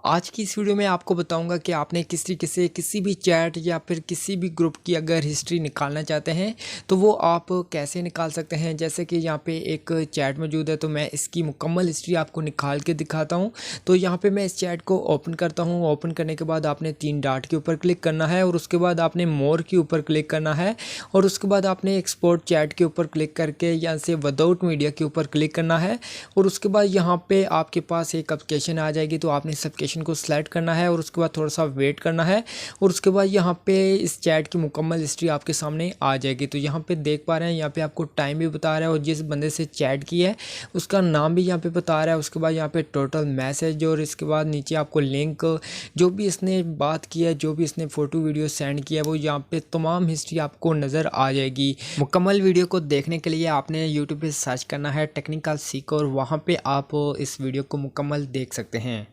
आज की इस वीडियो में आपको बताऊंगा कि आपने किस तरीके से किसी भी चैट या फिर किसी भी ग्रुप की अगर हिस्ट्री निकालना चाहते हैं तो वो आप कैसे निकाल सकते हैं। जैसे कि यहाँ पे एक चैट मौजूद है तो मैं इसकी मुकम्मल हिस्ट्री आपको निकाल के दिखाता हूँ। तो यहाँ पे मैं इस चैट को ओपन करता हूँ। ओपन करने के बाद आपने 3 डॉट के ऊपर क्लिक करना है और उसके बाद आपने मोर के ऊपर क्लिक करना है और उसके बाद आपने एक्सपोर्ट चैट के ऊपर क्लिक करके यहाँ से विदाउट मीडिया के ऊपर क्लिक करना है और उसके बाद यहाँ पे आपके पास एक एप्लीकेशन आ जाएगी। तो आपने इस एप्लीकेशन को सिलेक्ट करना है और उसके बाद थोड़ा सा वेट करना है और उसके बाद यहाँ पे इस चैट की मुकम्मल हिस्ट्री आपके सामने आ जाएगी। तो यहाँ पे देख पा रहे हैं, यहाँ पे आपको टाइम भी बता रहा है और जिस बंदे से चैट की है उसका नाम भी यहाँ पे बता रहा है। उसके बाद यहाँ पे टोटल मैसेज और इसके बाद नीचे आपको लिंक, जो भी इसने बात की है, जो भी इसने फ़ोटो वीडियो सेंड किया है, वो यहाँ पे तमाम हिस्ट्री आपको नज़र आ जाएगी। मुकम्मल वीडियो को देखने के लिए आपने यूट्यूब पे सर्च करना है टेक्निकल सीख और वहाँ पे आप इस वीडियो को मुकम्मल देख सकते हैं।